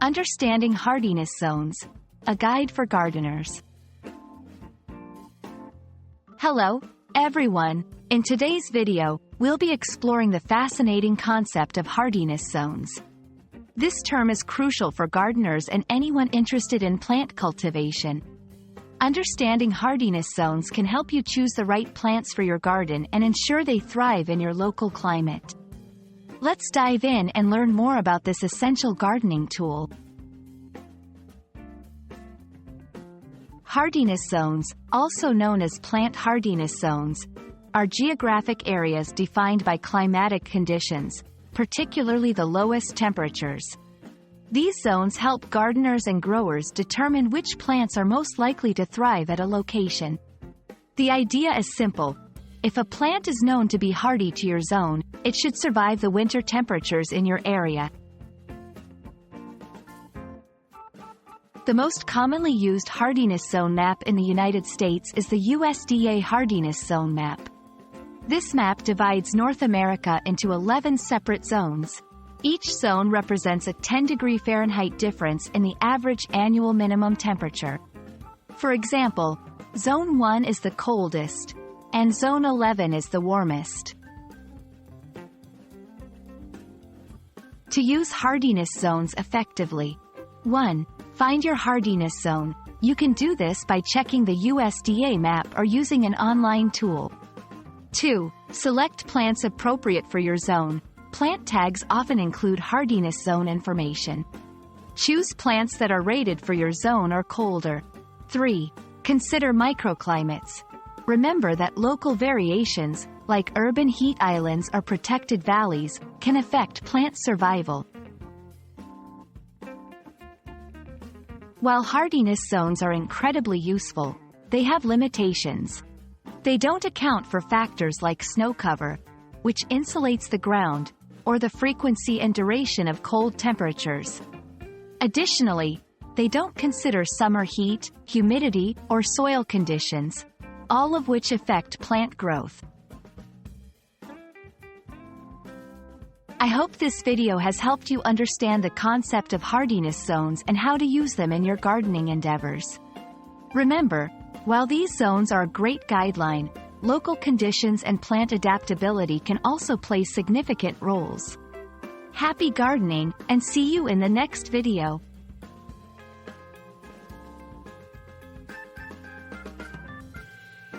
Understanding Hardiness Zones, a guide for gardeners. Hello, everyone. In today's video, we'll be exploring the fascinating concept of hardiness zones. This term is crucial for gardeners and anyone interested in plant cultivation. Understanding hardiness zones can help you choose the right plants for your garden and ensure they thrive in your local climate. Let's dive in and learn more about this essential gardening tool. Hardiness zones, also known as plant hardiness zones, are geographic areas defined by climatic conditions, particularly the lowest temperatures. These zones help gardeners and growers determine which plants are most likely to thrive at a location. The idea is simple. If a plant is known to be hardy to your zone, it should survive the winter temperatures in your area. The most commonly used hardiness zone map in the United States is the USDA Hardiness Zone Map. This map divides North America into 11 separate zones. Each zone represents a 10-degree Fahrenheit difference in the average annual minimum temperature. For example, Zone 1 is the coldest, and Zone 11 is the warmest. To use hardiness zones effectively. 1. Find your hardiness zone. You can do this by checking the USDA map or using an online tool. 2. Select plants appropriate for your zone. Plant tags often include hardiness zone information. Choose plants that are rated for your zone or colder. 3. Consider microclimates. Remember that local variations, like urban heat islands or protected valleys, can affect plant survival. While hardiness zones are incredibly useful, they have limitations. They don't account for factors like snow cover, which insulates the ground, or the frequency and duration of cold temperatures. Additionally, they don't consider summer heat, humidity, or soil conditions, all of which affect plant growth. I hope this video has helped you understand the concept of hardiness zones and how to use them in your gardening endeavors. Remember, while these zones are a great guideline, local conditions and plant adaptability can also play significant roles. Happy gardening, and see you in the next video.